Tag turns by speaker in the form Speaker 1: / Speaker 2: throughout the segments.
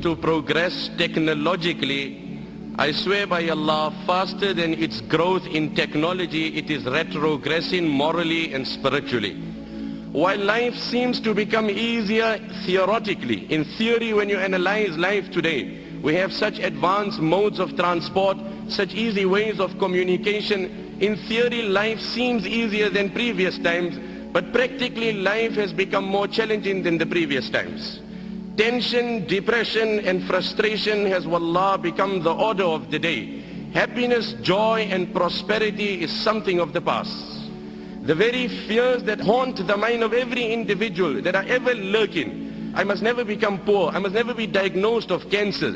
Speaker 1: to progress technologically, I swear by Allah, faster than its growth in technology, it is retrogressing morally and spiritually. While life seems to become easier theoretically, in theory when you analyze life today, we have such advanced modes of transport, such easy ways of communication. In theory, life seems easier than previous times, but practically life has become more challenging than the previous times. Tension, depression and frustration has, wallah, become the order of the day. Happiness, joy and prosperity is something of the past. The very fears that haunt the mind of every individual, that are ever lurking. I must never become poor. I must never be diagnosed of cancer.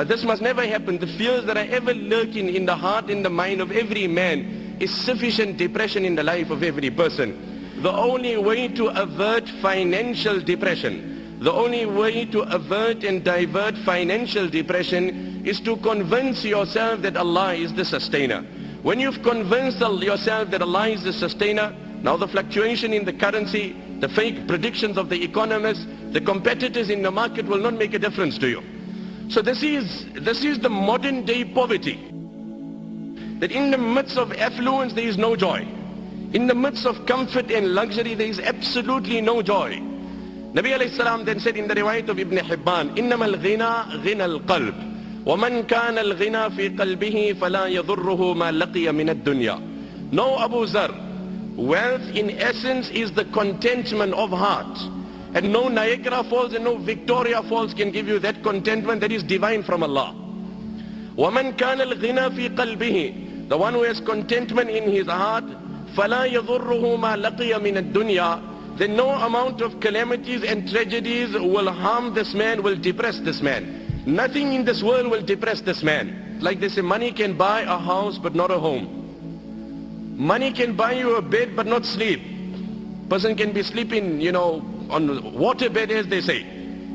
Speaker 1: This must never happen. The fears that are ever lurking in the heart and the mind of every man is sufficient depression in the life of every person. The only way to avert financial depression, the only way to avert and divert financial depression is to convince yourself that Allah is the sustainer. When you've convinced yourself that Allah is the sustainer, now the fluctuation in the currency, the fake predictions of the economists, the competitors in the market will not make a difference to you. So this is the modern day poverty. That in the midst of affluence there is no joy. In the midst of comfort and luxury there is absolutely no joy. Nabi alayhi salam then said in the riwayat of Ibn Hibban, إِنَّمَا الْغِنَى غِنَى الْقَلْبِ وَمَنْ كَانَ الْغِنَى فِي قَلْبِهِ فَلَا يَضُرُّهُ مَا لَقِيَ مِنَ الدُّنْيَا. No, Abu Zar, wealth in essence is the contentment of heart. And no Niagara Falls and no Victoria Falls can give you that contentment that is divine from Allah. وَمَنْ كَانَ الْغِنَى فِي قَلْبِهِ. The one who has contentment in his heart, فَلَا يَضُرُّهُ مَا لَقِيَ مِنَ الدُّنْيَا. Then no amount of calamities and tragedies will harm this man, will depress this man. Nothing in this world will depress this man. Like they say, money can buy a house but not a home. Money can buy you a bed but not sleep. Person can be sleeping, on water bed, as they say.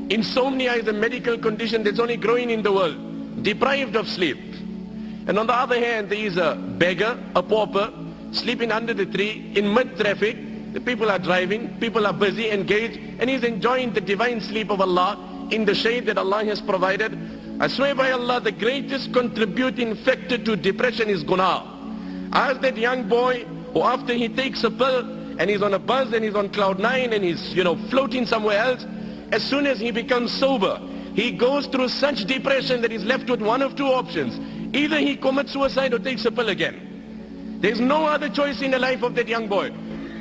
Speaker 1: Insomnia is a medical condition that's only growing in the world. Deprived of sleep. And on the other hand, there is a beggar, a pauper, sleeping under the tree in mid-traffic. The people are driving, people are busy, engaged, and he's enjoying the divine sleep of Allah in the shade that Allah has provided. I swear by Allah, the greatest contributing factor to depression is guna. Ask that young boy who after he takes a pill and he's on a bus and he's on cloud 9 and he's floating somewhere else, as soon as he becomes sober, he goes through such depression that he's left with one of two options. Either he commits suicide or takes a pill again. There's no other choice in the life of that young boy.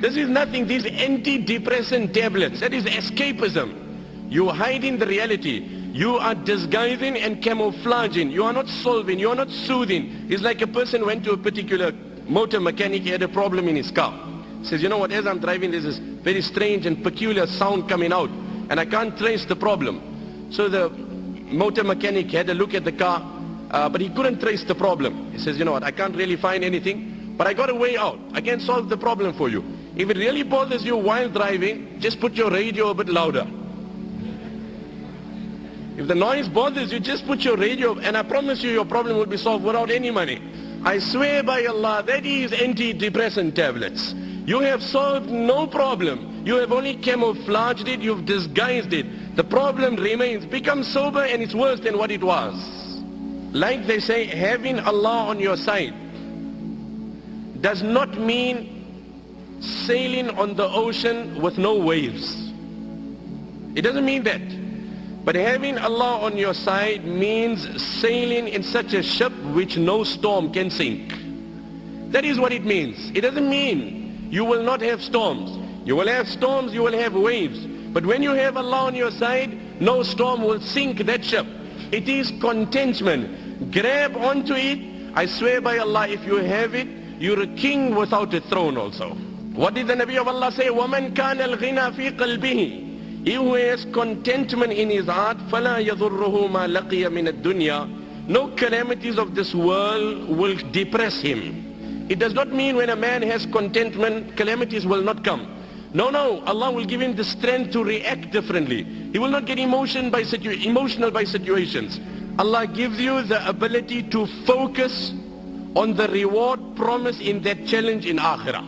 Speaker 1: This is nothing. These antidepressant tablets, that is escapism. You are hiding the reality. You are disguising and camouflaging. You are not solving. You are not soothing. It's like a person went to a particular motor mechanic. He had a problem in his car. Says, you know what, as I'm driving, there's this very strange and peculiar sound coming out, and I can't trace the problem. So the motor mechanic had a look at the car, but he couldn't trace the problem. He says, you know what, I can't really find anything, but I got a way out. I can solve the problem for you. If it really bothers you while driving, just put your radio a bit louder. If the noise bothers you, just put your radio, and I promise you your problem will be solved without any money. I swear by Allah, that is antidepressant tablets. You have solved no problem. You have only camouflaged it, you've disguised it. The problem remains. Become sober and it's worse than what it was. Like they say, having Allah on your side does not mean sailing on the ocean with no waves. It doesn't mean that. But having Allah on your side means sailing in such a ship which no storm can sink. That is what it means. It doesn't mean you will not have storms. You will have storms, you will have waves. But when you have Allah on your side, no storm will sink that ship. It is contentment. Grab onto it. I swear by Allah, if you have it, you're a king without a throne also. What did the Nabi of Allah say? وَمَنْ كَانَ الْغِنَى فِي قَلْبِهِ. He who has contentment in his heart, فَلَا يَضُرُّهُ مَا لَقِيَ مِنَ الدُّنْيَا. No calamities of this world will depress him. It does not mean when a man has contentment, calamities will not come. No, Allah will give him the strength to react differently. He will not get emotional by situations. Allah gives you the ability to focus on the reward promised in that challenge in Akhirah.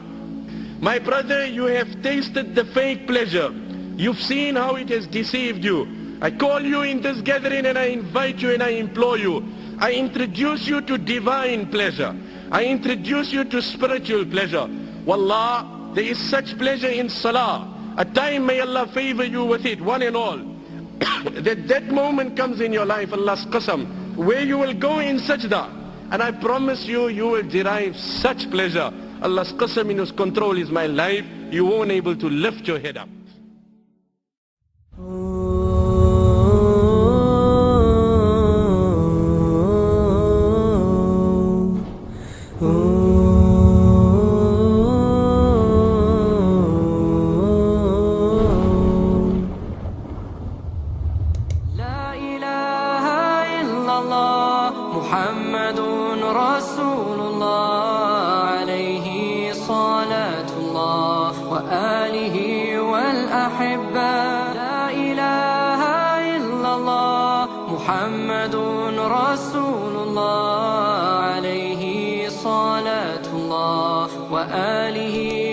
Speaker 1: My brother, you have tasted the fake pleasure. You've seen how it has deceived you. I call you in this gathering and I invite you and I implore you. I introduce you to divine pleasure. I introduce you to spiritual pleasure. Wallah, there is such pleasure in salah. A time may Allah favor you with it, one and all. that moment comes in your life, Allah's qasam, where you will go in sajda. And I promise you, you will derive such pleasure. Allah's qasam, in His control is my life. You won't able to lift your head up.
Speaker 2: Muhammadun Rasulullah, alayhi salatullah wa alihi wal ahibba. La ilaha illallah, Muhammadun Rasulullah, alayhi salatullah wa alihi